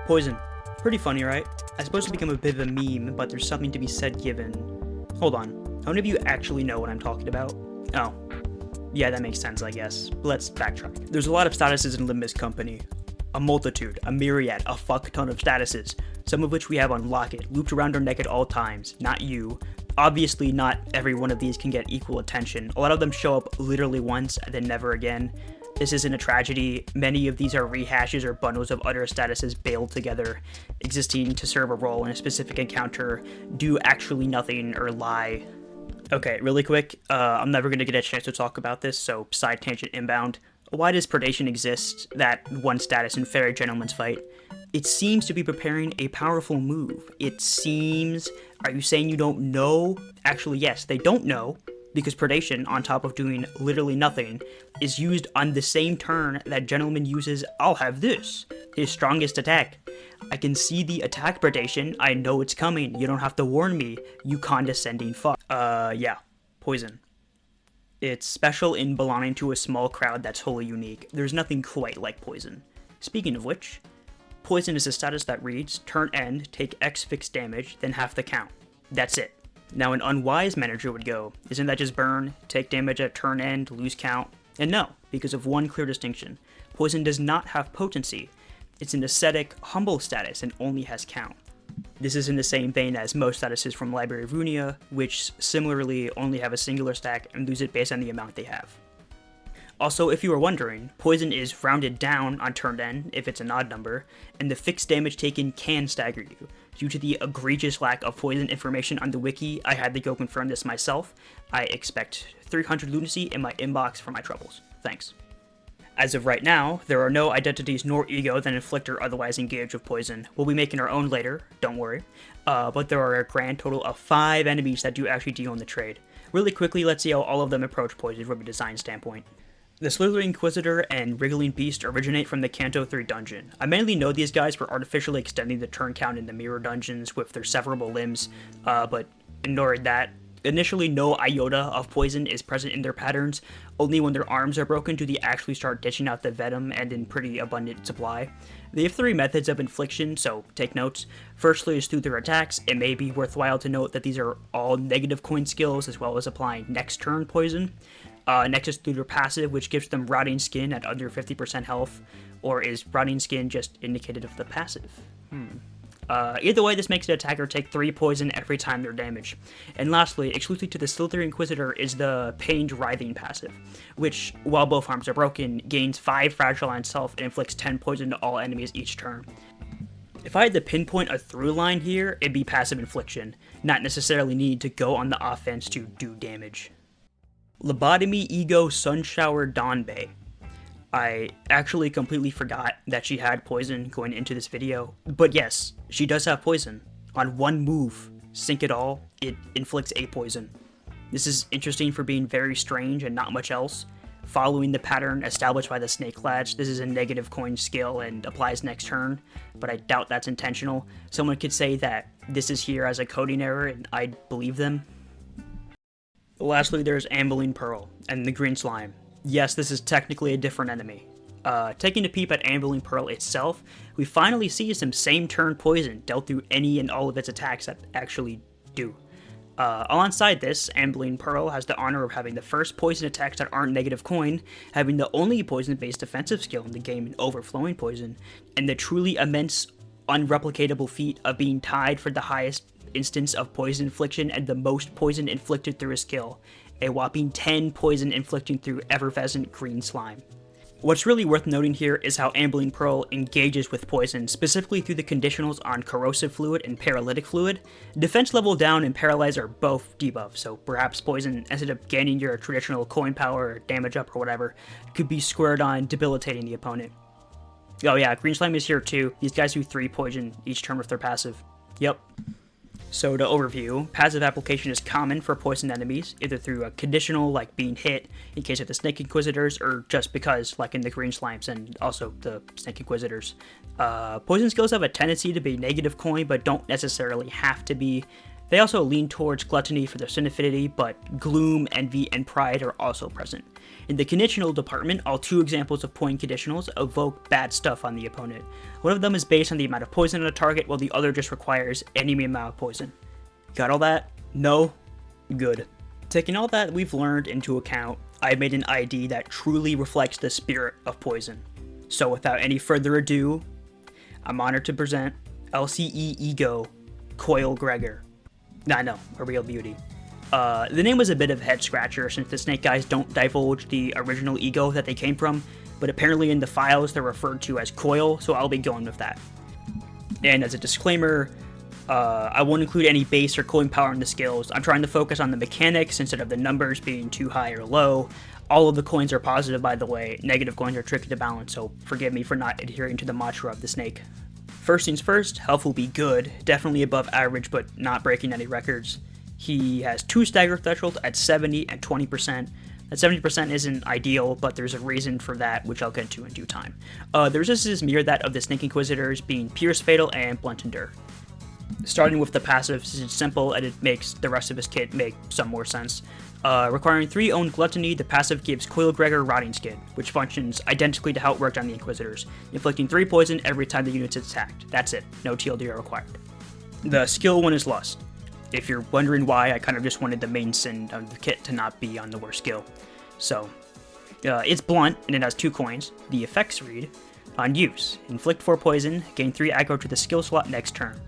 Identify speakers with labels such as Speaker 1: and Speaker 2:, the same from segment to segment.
Speaker 1: Poison. Pretty funny, right? I suppose it's become a bit of a meme, but there's something to be said given. Hold on. How many of you actually know what I'm talking about? Oh. Yeah, that makes sense, I guess. Let's backtrack. There's a lot of statuses in Limbus Company. A multitude, a myriad, a fuck ton of statuses. Some of which we have on locket, looped around our neck at all times. Not you. Obviously, not every one of these can get equal attention. A lot of them show up literally once, and then never again. This isn't a tragedy. Many of these are rehashes or bundles of other statuses bailed together, existing to serve a role in a specific encounter, do actually nothing, or lie. Okay, really quick, I'm never going to get a chance to talk about this, so side tangent inbound. Why does predation exist, that one status in Fairy Gentleman's Fight? It seems to be preparing a powerful move. It seems... Are you saying you don't know? Actually, yes, they don't know, because predation, on top of doing literally nothing, is used on the same turn that Gentleman uses I'll have this, his strongest attack. I can see the attack predation, I know it's coming, you don't have to warn me, you condescending fuck. Yeah, poison. It's special in belonging to a small crowd that's wholly unique. There's nothing quite like poison. Speaking of which, poison is a status that reads, turn end, take X fixed damage, then half the count. That's it. Now an unwise manager would go, isn't that just burn, take damage at turn end, lose count? And no, because of one clear distinction. Poison does not have potency. It's an ascetic, humble status and only has count. This is in the same vein as most statuses from Library of Runia, which similarly only have a singular stack and lose it based on the amount they have. Also, if you were wondering, poison is rounded down on turn end if it's an odd number, and the fixed damage taken can stagger you. Due to the egregious lack of poison information on the wiki, I had to go confirm this myself. I expect 300 lunacy in my inbox for my troubles. Thanks. As of right now, there are no identities nor ego that inflict or otherwise engage with poison. We'll be making our own later, don't worry. But there are a grand total of 5 enemies that do actually deal in the trade. Really quickly, let's see how all of them approach poison from a design standpoint. The Slithering Inquisitor and Wriggling Beast originate from the Kanto 3 dungeon. I mainly know these guys for artificially extending the turn count in the mirror dungeons with their severable limbs, but ignored that. Initially, no iota of poison is present in their patterns. Only when their arms are broken do they actually start dishing out the venom, and in pretty abundant supply. They have 3 methods of infliction, so take notes. Firstly is through their attacks. It may be worthwhile to note that these are all negative coin skills, as well as applying next turn poison. Next is through their passive, which gives them Rotting Skin at under 50% health, or is Rotting Skin just indicative of the passive? Either way, this makes the attacker take 3 poison every time they're damaged. And lastly, exclusive to the Slithering Inquisitor is the Pained Writhing passive, which, while both arms are broken, gains 5 fragile on itself and inflicts 10 poison to all enemies each turn. If I had to pinpoint a through line here, it'd be passive infliction, not necessarily need to go on the offense to do damage. Lobotomy Ego Sunshower Donbei. I actually completely forgot that she had poison going into this video, but yes, she does have poison. On one move, Sink It All, it inflicts 8 poison. This is interesting for being very strange and not much else. Following the pattern established by the Snake Latch, this is a negative coin skill and applies next turn, but I doubt that's intentional. Someone could say that this is here as a coding error and I'd believe them. Lastly, there's Ambling Pearl and the Green Slime. Yes, this is technically a different enemy. Taking a peep at Ambling Pearl itself, we finally see some same turn poison dealt through any and all of its attacks that actually do. Alongside this, Ambling Pearl has the honor of having the first poison attacks that aren't negative coin, having the only poison-based defensive skill in the game in overflowing poison, and the truly immense, unreplicatable feat of being tied for the highest instance of poison infliction and the most poison inflicted through a skill. A whopping 10 poison inflicting through Effervescent Green Slime. What's really worth noting here is how Ambling Pearl engages with poison, specifically through the conditionals on Corrosive Fluid and Paralytic Fluid. Defense level down and Paralyze are both debuffs, so perhaps poison, instead of gaining your traditional coin power or damage up or whatever, could be squared on debilitating the opponent. Oh yeah, Green Slime is here too. These guys do 3 poison each turn with their passive. Yep. So to overview, passive application is common for poisoned enemies, either through a conditional like being hit in case of the Snake Inquisitors, or just because like in the Green Slimes and also the Snake Inquisitors. Poison skills have a tendency to be negative coin, but don't necessarily have to be. They also lean towards gluttony for their sin affinity, but gloom, envy, and pride are also present. In the conditional department, all 2 examples of point conditionals evoke bad stuff on the opponent. One of them is based on the amount of poison on a target, while the other just requires any amount of poison. Got all that? No? Good. Taking all that we've learned into account, I made an ID that truly reflects the spirit of poison. So without any further ado, I'm honored to present LCE Ego Coil Gregor. I know, a real beauty. The name was a bit of a head scratcher since the snake guys don't divulge the original ego that they came from, but apparently in the files they're referred to as Coil, so I'll be going with that. And as a disclaimer, I won't include any base or cooling power in the skills. I'm trying to focus on the mechanics instead of the numbers being too high or low. All of the coins are positive, by the way. Negative coins are tricky to balance, so forgive me for not adhering to the mantra of the snake. First things first, health will be good, definitely above average, but not breaking any records. He has 2 stagger thresholds at 70 and 20%. That 70% isn't ideal, but there's a reason for that, which I'll get into in due time. The resistance mirror that of the Snake Inquisitors, being Pierce, Fatal, and Blunt Endure. Starting with the passives, it's simple and it makes the rest of his kit make some more sense. Requiring 3 owned Gluttony, the passive gives Coil Gregor Rotting Skin, which functions identically to how it worked on the Inquisitors, inflicting 3 poison every time the unit's attacked. That's it, no TLDR required. The skill 1 is Lust. If you're wondering why, I kind of just wanted the main sin of the kit to not be on the worst skill. So, it's blunt, and it has 2 coins. The effects read, on use, inflict 4 poison, gain 3 aggro to the skill slot next turn.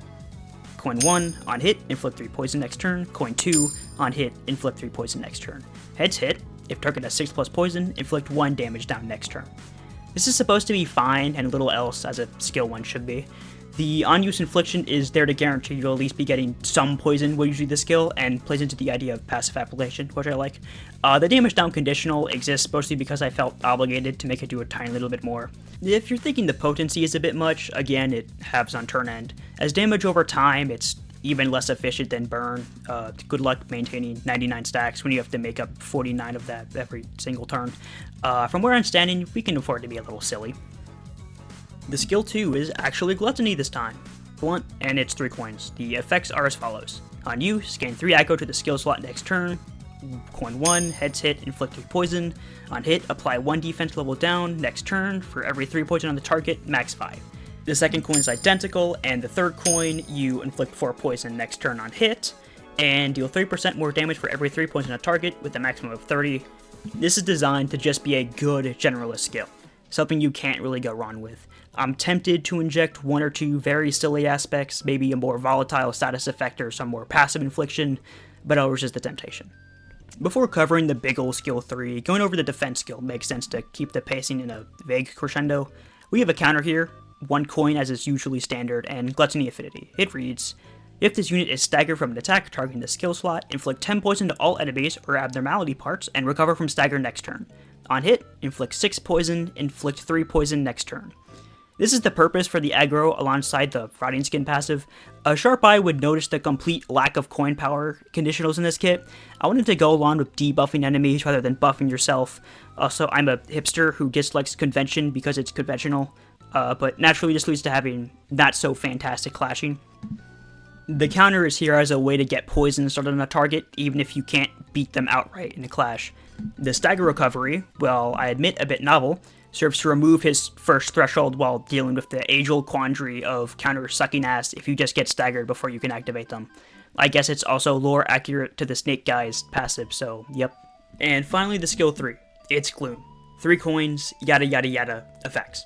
Speaker 1: Coin 1, on hit, inflict 3 poison next turn. Coin 2, on hit, inflict 3 poison next turn. Heads hit, if target has 6+ poison, inflict 1 damage down next turn. This is supposed to be fine and little else, as a skill 1 should be. The on-use infliction is there to guarantee you'll at least be getting some poison when using the skill, and plays into the idea of passive application, which I like. The damage down conditional exists mostly because I felt obligated to make it do a tiny little bit more. If you're thinking the potency is a bit much, again, it halves on turn end. As damage over time, it's even less efficient than burn. Good luck maintaining 99 stacks when you have to make up 49 of that every single turn. From where I'm standing, we can afford to be a little silly. The skill 2 is actually Gluttony this time. Blunt, and it's 3 coins. The effects are as follows. On use, gain 3 aggro to the skill slot next turn. Coin 1, heads hit, inflict 3 poison. On hit, apply 1 defense level down next turn. For every 3 poison on the target, max 5. The second coin is identical, and the third coin, you inflict 4 poison next turn on hit, and deal 30% more damage for every 3 poison on a target with a maximum of 30. This is designed to just be a good generalist skill, something you can't really go wrong with. I'm tempted to inject 1 or 2 very silly aspects, maybe a more volatile status effect or some more passive infliction, but I'll resist the temptation. Before covering the big ol' skill 3, going over the defense skill makes sense to keep the pacing in a vague crescendo. We have a counter here, 1 coin as is usually standard, and Gluttony Affinity. It reads, if this unit is staggered from an attack targeting the skill slot, inflict 10 poison to all enemies or abnormality parts and recover from stagger next turn. On hit, inflict 6 poison, inflict 3 poison next turn. This is the purpose for the aggro alongside the Rotting Skin passive. A sharp eye would notice the complete lack of coin power conditionals in this kit. I wanted to go along with debuffing enemies rather than buffing yourself. Also, I'm a hipster who dislikes convention because it's conventional, but naturally this leads to having not so fantastic clashing. The counter is here as a way to get poison started on a target, even if you can't beat them outright in a clash. The stagger recovery, well, I admit a bit novel, serves to remove his first threshold while dealing with the age-old quandary of counter sucking ass if you just get staggered before you can activate them. I guess it's also lore accurate to the snake guy's passive, so yep. And finally the skill 3, it's Gloom. 3 coins, yada yada yada effects.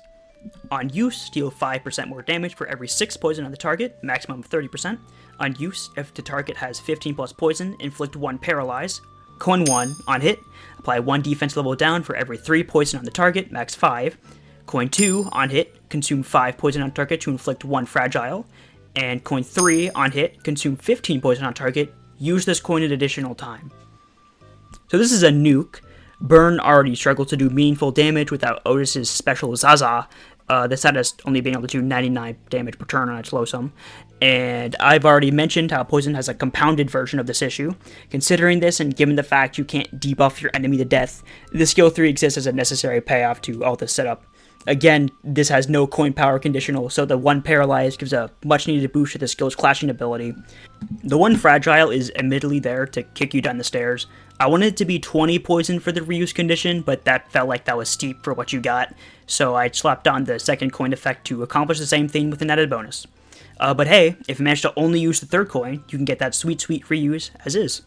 Speaker 1: On use, deal 5% more damage for every 6 poison on the target, maximum of 30%. On use, if the target has 15 plus poison, inflict 1 paralyze. Coin 1, on hit, apply 1 defense level down for every 3 poison on the target, max 5. Coin 2, on hit, consume 5 poison on target to inflict 1 fragile. And coin 3, on hit, consume 15 poison on target, use this coin an additional time. So this is a nuke. Burn already struggled to do meaningful damage without Otis's special Zaza, the set has only been able to do 99 damage per turn on its low sum, and I've already mentioned how Poison has a compounded version of this issue. Considering this, and given the fact you can't debuff your enemy to death, the skill 3 exists as a necessary payoff to all this setup. Again, this has no coin power conditional, so the 1 paralyzed gives a much needed boost to the skill's clashing ability. The 1 fragile is admittedly there to kick you down the stairs. I wanted it to be 20 poison for the reuse condition, but that felt like that was steep for what you got, so I slapped on the 2nd coin effect to accomplish the same thing with an added bonus. But hey, if you manage to only use the 3rd coin, you can get that sweet reuse as is.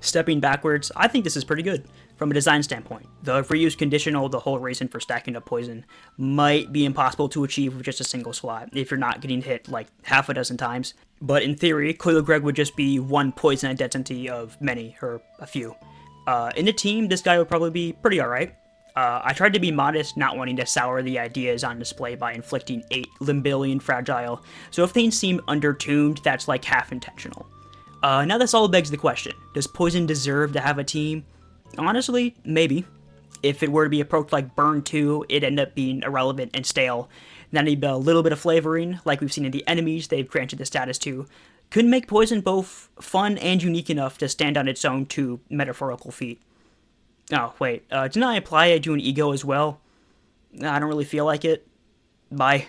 Speaker 1: Stepping backwards, I think this is pretty good. From a design standpoint, the reuse conditional, the whole reason for stacking up poison, might be impossible to achieve with just a single slot if you're not getting hit like half a dozen times. But in theory, Coil Greg would just be 1 poison identity of many, or a few. In a team, this guy would probably be pretty alright. I tried to be modest, not wanting to sour the ideas on display by inflicting 8 Limbillion Fragile, so if things seem undertuned, that's like half intentional. Now this all begs the question, does Poison deserve to have a team? Honestly, maybe. If it were to be approached like Burn 2, it'd end up being irrelevant and stale. Then need a little bit of flavoring, like we've seen in the enemies they've granted the status to, could make Poison both fun and unique enough to stand on its own 2 metaphorical feet. Oh, wait, didn't I apply it to an ego as well? I don't really feel like it. Bye.